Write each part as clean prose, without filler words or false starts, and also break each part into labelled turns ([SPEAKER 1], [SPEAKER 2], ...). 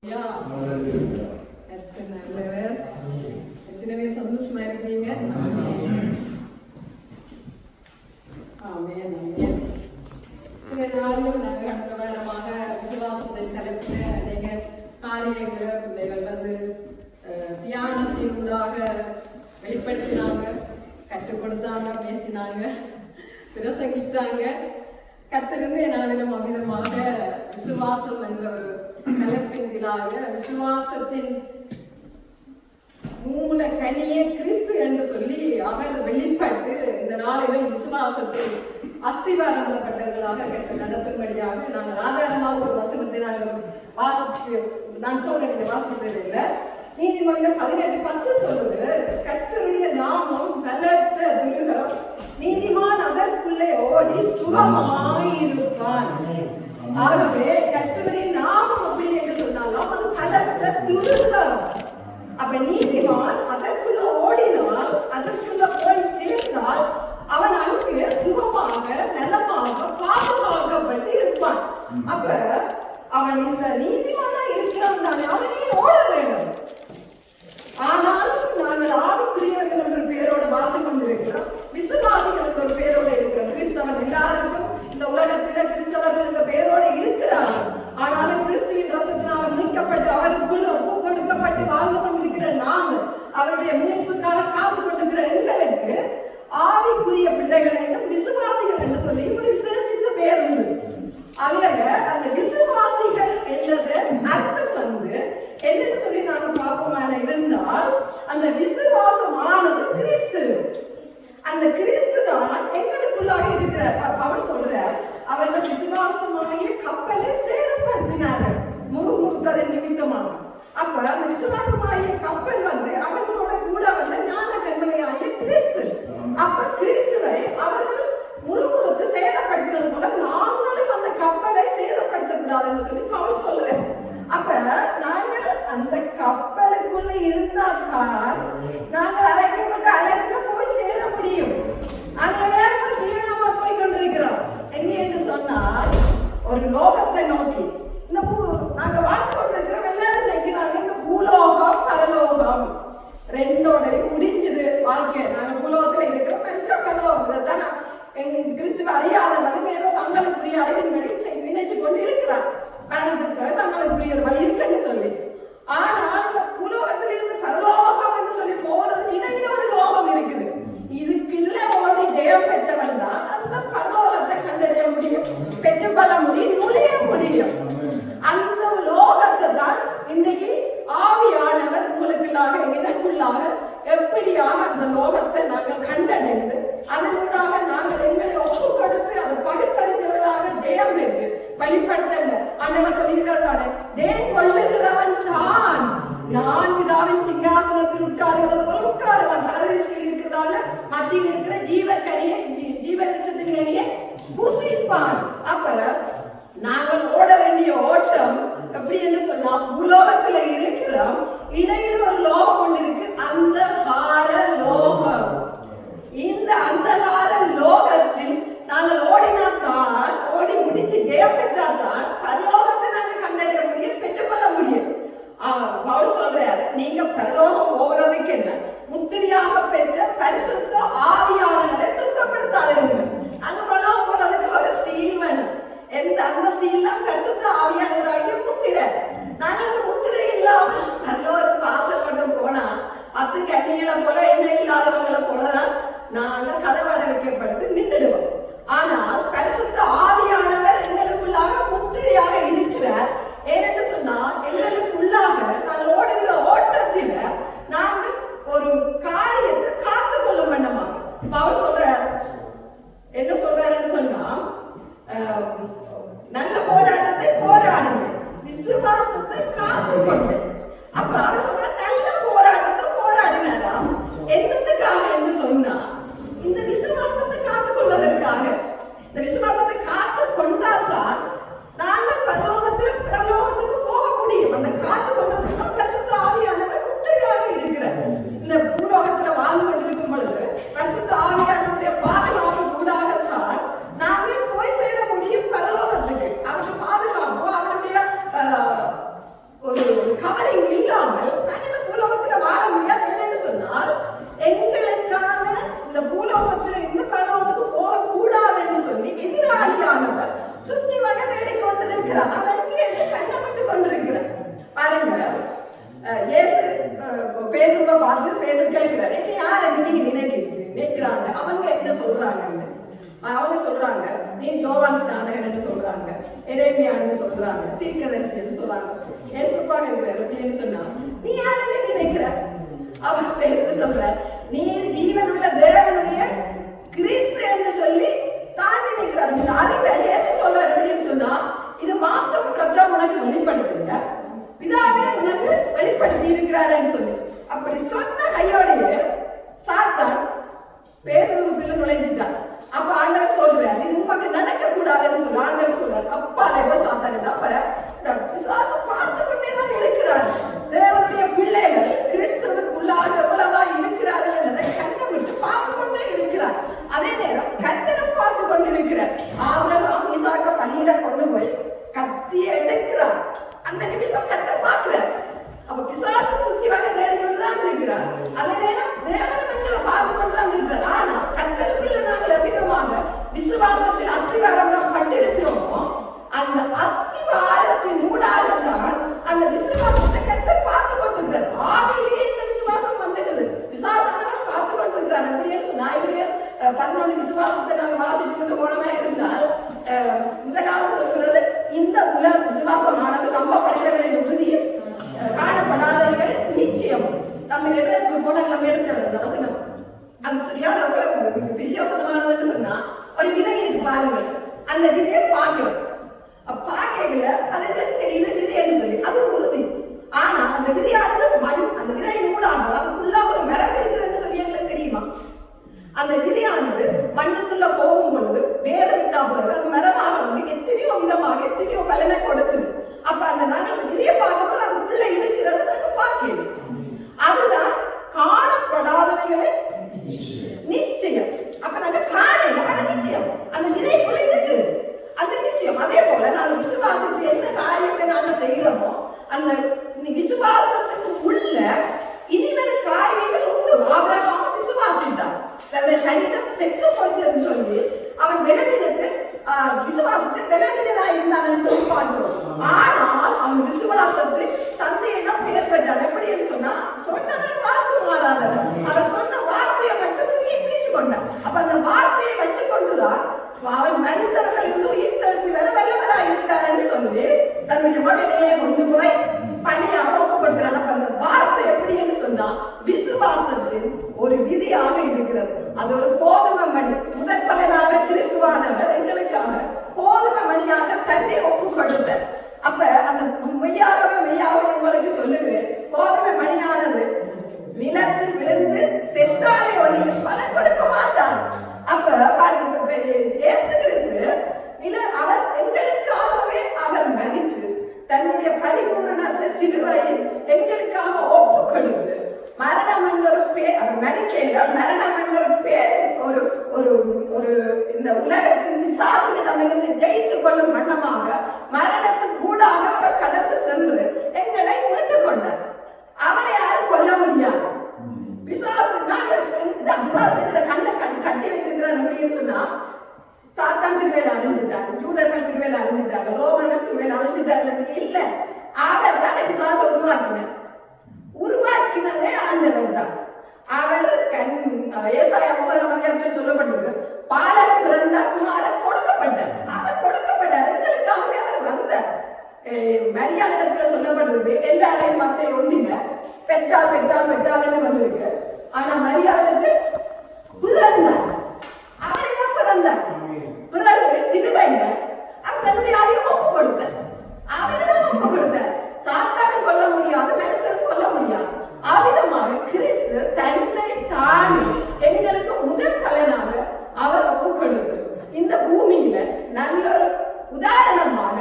[SPEAKER 1] எத்தனை பேர் சந்தோஷமா இருக்கீங்க? இந்த நாளிலும் நாங்கள் அடுத்த வாரமாக விசுவாசத்தின் தலைப்பில் அநேக காரியங்களை பிள்ளைகள் வந்து தியானத்தினூடாக வெளிப்படுத்தினாங்க, கற்றுக் கொடுத்தாங்க, பேசினாங்க, பிரசங்கித்தாங்க. கத்திருந்து நாளிலும் அமிதமாக விசுவாசம் என்ற ஒரு தலைப்பின் விழாக விசுவாசத்தின் மூல கனியே கிறிஸ்து என்று சொல்லி அவர் வெளிப்பட்டு இந்த நாளிலும் விசுவாசத்தில் அஸ்திவாரப்பட்டவர்களாக நடத்தும்படியாக நாங்கள் ஆதாரமாக ஒரு வசனத்தை நாங்கள் நான் சொல்றேன் வாசிப்பதில்லை. நீதிமன்றம் 18:10 சொல்லுது, கர்த்தருடைய நாமம் பலத்த துருகம், நீதிமான் அதற்குள்ளே ஓடி சுகமாயிருப்பான். ஆகவே கர்த்தருடைய நாமம் அப்படி என்று சொன்னாலும் அது பலத்த துருகம். அப்ப நீதிமான் அதற்குள்ள ஓடினால், அதற்குள்ள போய் சேர்ந்தால் அவன் அங்கே சுகமாக நலமாக பாதுகாக்கப்பட்டு இருப்பான். அப்ப அவன் இந்த நீதிமானா இருக்கிறான் தானே, அவனே ஓட வேண்டும். ஆனாலும் நாங்கள் ஆவிக்குரியவர்கள் என்ற பெயரோடு வாழ்ந்து கொண்டிருக்கிறோம், விசுவாசிகள் என்ற பெயரோடு இருக்கிறோம். கிறிஸ்தவன் எல்லாருக்கும் இந்த உலகத்தில் கிறிஸ்தவர்கள் என்ற பெயரோடு இருக்கிறார்கள். ஆனாலும் கிறிஸ்துவின் ரத்தத்தினால் மீட்கப்பட்டு அவருக்குள் ஒப்பு கொடுக்கப்பட்டு வாழ்ந்து கொண்டிருக்கிற நாங்கள், அவருடைய மீட்புக்காக காத்து கொண்டிருக்கிற எங்களுக்கு ஆவிக்குரிய பிள்ளைகள் என்றும் விசுவாசிகள் என்று சொல்லி ஒரு விசேஷித்த பெயர் உண்டு. அதுல அந்த விசுவாசிகள் என்றது அர்த்தம் வந்து என்னன்னு சொல்லி நாங்கள் பார்ப்போமான இருந்தால், அந்த விசுவாசமானது கிறிஸ்து. அந்த கிறிஸ்து தான் எங்களுக்குள்ளாக இருக்கிறார். அவர் சொல்றார், அவர்கள் விசுவாசமாகிய கப்பலை சேதப்படுத்தினார்கள் முறுமுறுத்ததன் நிமித்தமாக. அப்ப அந்த விசுவாசமாகிய கப்பல் வந்து அவர்களோட கூட வந்த ஞான கண்மலையாகிய கிறிஸ்து. அப்ப கிறிஸ்துவை அவர்கள் முறுமுறுத்து சேதப்படுத்தினது போல நாங்களும் அந்த கப்பலை சேதப்படுத்தக்கூடாதுன்னு சொல்லி பவுல் சொல்றேன். அப்ப நாங்கள் அந்த கப்பலுக்குள்ள இருந்தால்தான் நாங்கள் அழைக்கப்பட்ட அழைப்புல போய் சேர முடியும். அந்த நேரத்தில் ஜீவனமா போய் கொண்டிருக்கிறோம். எங்க என்று சொன்னால் ஒரு லோகத்தை நோக்கி இந்த நாங்க வாழ்ந்து கொண்டிருக்கிறோம். எல்லாரும் நினைக்கிறாங்க இந்த பூலோகம் பரலோகம் ரெண்டோடையும் முடிஞ்சது வாழ்க்கை. நாங்க பூலோகத்துல இருக்கிறோம், பஞ்ச பரலோகம் தான் எங்க கிறிஸ்துவ அறியாதவர்கள் ஏதோ தங்களுக்குரிய அறிவின்படி நினைச்சு கொண்டு இருக்கிறார். காரணத்துக்கு தங்களுக்குரிய ஒரு வழி இருக்குன்னு சொல்லி. ஆனால் இந்த பூலோகத்திலிருந்து பரலோகம் என்று சொல்லி போறதுக்கு இடையில ஒரு லோகம் இருக்குது. இதுக்குள்ள ஓடி ஜெயம் பெற்றவன் தான் அந்த பரலோகத்தை கண்டறிய முடியும், பெற்றுக்கொள்ள முடியும், நுழைய முடியும். அந்த லோகத்தை தான் இன்னைக்கு ஆவியானவர் உங்களுக்குள்ளாக எனக்குள்ளாக எப்படியாக அந்த லோகத்தை நாங்கள் கண்டடைந்து அதனூடாக நாங்கள் எங்களை ஒப்பு கொடுத்து அதை பகுத்தறிந்தவர்களாக ஜெயம் பெற்று வழிபடுத்தல. ஆண்டவர் சொல்லியிருக்கிறானே, ஜெயம் கொள்ளுகிறவன் தான் நான் பிதாவின் சிங்காசனத்தில் உட்காருவது போல உட்காருவான். பரதேசியில் இருக்கிறதால மத்தியில் இருக்கிற ஜீவக்கனியை ஜீவலட்சத்தின் கனியை புசிப்பான். அப்ப நாங்கள் ஓட வேண்டிய ஓட்டம் எப்படி என்று சொன்னா, உலோகத்துல இருக்கிறோம், இடையில் ஒரு லோகம் ஒன்று இருக்கு, அந்தகார லோகம். இந்த அந்தகார லோகத்தில் நாங்கள் ஓடினால்தான், ஓடி முடிச்சு ஜெயம் பெற்றால்தான் பரலோகத்தை நாங்கள் கண்டறிய முடியும், பெற்றுக்கொள்ள முடியும். பவுல் சொல்றாரு, நீங்க பரலோகம் போகிறதுக்கு என்ன முத்திரையாக பெற்ற பரிசுத்த ஆவியானவரை துக்கப்படுத்தாதீர்கள். அங்க பரலோகம் போறதுக்கு ஒரு சீல் வேணும். அந்த சீல்லாம் பரிசுத்த ஆவியானவராகிய முத்திரை. நாங்கள் அந்த முத்திரை இல்லாம பரலோகத்துக்கு வாசல் மட்டும் போனா 10 கன்னிகளை போல என்ன இல்லாதவங்களை போலதான் நாங்கள் கதவடை வைக்கப்பட்டு நின்றுடுவோம். ஆனால் பரிசுத்த ஆவியானவர் எங்களுக்குள்ளாக முத்திரையாக இருக்கிறார். ஏனென்று சொன்னால் எங்களுக்குள்ளாக நாங்கள் ஓடுகிற ஓட்டத்தில நாங்கள் ஒரு காரியத்தை காத்து கொள்ள வேண்டுமா. அவர் சொல்றார், என்ன சொல்றாருன்னு சொன்னா, நல்ல போராட்டத்தை போராடுங்க, விசுவாசத்தை காத்து கொண்டு. அப்ப அவர் சொல்ற நல்ல போராட்டத்தை போராடினாரா என்னத்துக்காக என்று சொன்னா, இந்த விசுவாசத்தை காத்துக் கொள்வதற்காக. இந்த விசுவாசத்தை காத்து கொண்டால்தான் நாங்கள் பரலோகத்துக்கு போக முடியும். அந்த காத்து கொண்டதுக்கு பரிசுத்த ஆவியானவர் முத்திரையாக இருக்கிறார். இந்த பூலோகத்துல வாழ்ந்து கொண்டிருக்கும் பொழுது பரிசுத்த ஆவியானவருடைய பாதுகாப்பு கூடாகத்தான் நாங்கள் போய் சேர முடியும் பரலோகத்துக்கு. அவருக்கு பாதுகாப்பு, அவருடைய ஒரு இயேசு பேதுருவை பார்த்து பேதுரு கேட்கிறாரு, நீ யாரை நீங்க நினைக்கிறாங்க? அவங்க என்ன சொல்றாங்க? அவங்க சொல்றாங்க, நீ யோவான் ஸ்நானகன்னு சொல்றாங்க, எரேமியான்னு சொல்றாங்க, தீர்க்கதரிசின்னு சொல்றாங்க. இயேசுப்பாக இருக்கிற சொன்னா, நீ யாருன்னு நினைக்கிற? அவங்க பேதுரு சொல்ற, நீ ஜீவனுள்ள தேவனுடைய கிறிஸ்து என்று சொல்லி தான் நினைக்கிறார். இந்த அறிவை இயேசு சொல்றாரு அப்படின்னு சொன்னா, இது மாம்சம் ரத்தம் உனக்கு வெளிப்படுத்துங்க, பிதாவே உனக்கு வெளிப்படுத்தி இருக்கிறாருன்னு சொல்லி அப்படி சொன்ன கையோடையே சாத்தான் பேதுருவுக்குள்ள நுழைஞ்சிட்டான். அப்ப ஆண்டவர் சொல்றாரு, இது உமக்கு நடக்க கூடாதுன்னு சொல்லி ஆண்டவர் சொல்றாரு. அப்பாலே சாத்தான் அப்ப இந்த பிசாசு பார்த்து கொண்டே தான் இருக்கிறார். தேவனுடைய பிள்ளைகள் கிறிஸ்துவுக்குள்ளாக எவ்வளவா இருக்கிறார்கள் என்பதை கண்ணை விட்டு பார்த்து கொண்டே இருக்கிறார். அதே நேரம் கர்த்தரும் பார்த்து கொண்டிருக்கிறார். ஆபிரகாம் ஈசாக்க பலியிட கொண்டு போய் கத்தியை எடுக்கிறார். அந்த நிமிஷம் கர்த்தர் பார்க்கிறார். அப்ப பிசாசு சுத்தி வகை தேடி கொண்டுதான் இருக்கிறார். அதே நேரம் தேவனங்களை பார்த்து கொண்டுதான் இருக்கிறார். ஆனா கர்த்தருக்குள்ள நாங்கள் எவ்விதமாக விசுவாசத்தில் அஸ்திவாரம் பட்டிருக்கிறோமோ, அந்த அஸ்திவாரத்தின் ஊடாகத்தான் அந்த விசுவாசத்தை கர்த்தர் பார்த்து கொண்டிருக்கிறார். ஆவியிலேயே இந்த விசுவாசம் வந்துடுது. விசுவாசம் பார்த்து கொண்டிருக்கிறார். அப்படின்னு சொன்னா 11 விசுவாசத்தை நாங்கள் வாசித்து கொண்டு போனமே இருந்தால், முதலாவது சொல்கிறது, இந்த உலக விசுவாசமானது நம்பப்படுகிறவர்களின் உறுதியும் காணப்படாதவர்கள் நிச்சயம். நம்ம எவ்வளவு போனால் நம்ம எடுக்கிறது அந்த வசனம் அந்த சரியான வித்தியாசமானதுன்னு சொன்னா, ஒரு விதை இருக்கு பாருங்கள், அந்த விதையை பார்க்கிறோம். பார்க்கல அது தெரியுது விதைன்னு சொல்லி அது உறுதி. ஆனா அந்த விதையானது மண், அந்த விதை மூடாக அதுக்குள்ள ஒரு மரம் இருக்கிறதுன்னு சொல்லி எங்களுக்கு தெரியுமா? அந்த விதையானது மண்ணுக்குள்ள போகும் பொழுது வேற விட்டா பிறகு அது மரமாக வந்து எத்தனையோ விதமாக எத்தனையோ பலனை கொடுக்குது. அப்ப அந்த நாங்கள் விதையை பார்க்கும்போது அதுக்குள்ள இருக்கிறத நாங்க பார்க்கணும். அதுதான் காணப்படாதவைகளை நிச்சயம். அப்ப நாங்க காணல, ஆனா நிச்சயம் அந்த விதைக்குள்ள இருக்குது, அந்த நிச்சயம். அதே போல நாங்கள் விசுவாசத்துக்கு என்ன காரியத்தை நாங்கள் செய்யறோமோ அந்த விசுவாசத்துக்கு உள்ள இனிமேல் காரியங்கள் உண்டு. ஆபிரகாம் விசுவாசித்தார். தன்னுடைய சரீரம் செத்து போச்சுன்னு சொல்லி அவன் விலகினத்தில் விசுவாசத்தில் விலகினா இருந்தான்னு சொல்லி பார்க்கிறோம். ஆனால் அவன் விசுவாசத்தில் தந்தையெல்லாம் பெயர் பெற்றார். எப்படி என்று சொன்னா, சொன்னவன் வாக்கு மாறாதவர். அவர் சொன்ன வார்த்தையை மட்டும் பிடிச்சு கொண்டான். அப்ப அந்த வார்த்தையை வச்சு கொண்டுதான் அவன் மனிதர்கள் உயிர் தழுவி வர வல்லவரா இருக்கிறார் என்று சொல்லி தன்னுடைய மகனையே கொண்டு போய் பணியாக ஒப்பு கொடுக்கிறார். அப்ப அந்த வார்த்தை எப்படி என்று சொன்னா, விசுவாசத்தின் ஒரு விதியாக இருக்கிறது. அது ஒரு கோதுமை மணி. முதற் பலனாக கிறிஸ்துவானவர் எங்களுக்காக கோதுமை மணியாக தன்னை ஒப்பு கொடுத்தார். அப்ப அந்த மெய்யாகவே உங்களுக்கு சொல்லுகிறேன், கோதுமை மணியானது நிலத்தில் விழுந்து சென்றாலே ஒரு பலன் கொடுக்க மாட்டார். அப்ப இயேசு கிறிஸ்து அவர் எங்களுக்காகவே அவர் மரித்து தன்னுடைய பரிபூரணத்தை சிலுவையில் எங்களுக்காக ஒப்பு கொடுத்து மரணம் என்ற ஒரு பேர், அவர் மரிக்கையில மரணம் என்ற ஒரு பேர் ஒரு ஒரு ஒரு இந்த உலகத்தின் விசாசனிடமிருந்து ஜெயித்துக் கொள்ளும் வண்ணமாக மரணத்துக்கு கூடாக அவர் கடந்து சென்று எங்களை மீட்டுக் கொண்டார். அவரை யாரும் கொல்ல முடியாது. விசுவாசம் கண்ணை கட்டி வைத்திருக்கிறார் அப்படின்னு சொன்னா, சாத்தான் சிலுவையில் அறிஞ்சிட்டாங்க, யூதர்கள் சிலுவையில் அறிஞ்சிட்டாங்க, ரோமர்கள் சிலுவையில் அறிஞ்சிட்டாங்க. இல்ல, அவர் தானே விசுவாசம் உருவாக்கினதே ஆண்டவர் தான். அவர் ஏசாயா 9 சொல்லப்பட்டது, பாலகன் பிறந்தார், குமாரன் கொடுக்கப்பட்டார். அவர் கொடுக்கப்பட்டார், எங்களுக்காகவே அவர் வந்தார். மரியாதை சொல்லப்படுறது எல்லாரையும் மக்கள் ஒன்றுங்க பெற்றால் பெற்றால் பெற்றால் வந்திருக்கு. ஆனா மரியாதைக்கு பிறந்தார், அவரை தான் பிறந்தார். பிறகு சிலுவையில அவர் தன்னுடைய ஆவியை ஒப்பு கொடுத்தார். அவரை தான் ஒப்பு கொடுத்தார். சாத்தானை கொல்ல முடியாது, மனுஷனை கொல்ல முடியாது. அவ்விதமாக கிறிஸ்து தன்னை தானே எங்களுக்கு முதல் பலனாக அவர் ஒப்பு கொடுத்து இந்த பூமியில நல்ல ஒரு உதாரணமாக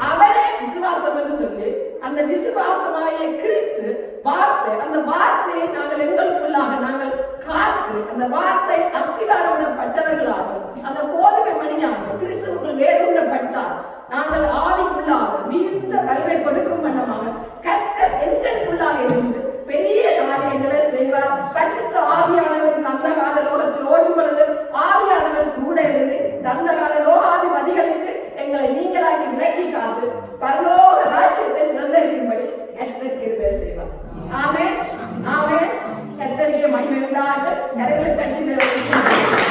[SPEAKER 1] அவரே விசுவாசம் என்று சொல்லி அந்த விசுவாசமாகிய கிறிஸ்து வார்த்தை, அந்த வார்த்தையை நாங்கள் எங்களுக்குள்ளாக நாங்கள் காத்து அந்த வார்த்தை அஸ்திவாரப்பட்டவர்களாக அந்த கோதுமை மணியாக கிறிஸ்துவுக்குள் வேறுண்டப்பட்டால் நாங்கள் ஆவிக்குள்ளாக மிகுந்த வலிமை கொடுக்கும் வண்ணமாக கர்த்தர் எங்களுக்குள்ளாக இருந்து பெரிய காரியங்களை செய்வார். பரிசுத்த ஆவியானவர் அந்த கால லோகத்தில் ஓடும் பொழுது ஆவியானவர் கூட இருந்து அந்த கால லோகாதிபதிகளுக்கு எங்களை நீங்களாக்கி விலக்கி காத்து பரலோக ராஜ்யத்தை சுதந்திரிக்கும்படி கிருபை செய்வார். கர்த்தருக்கே மகிமை உண்டாகட்டும். கரங்களை தட்டி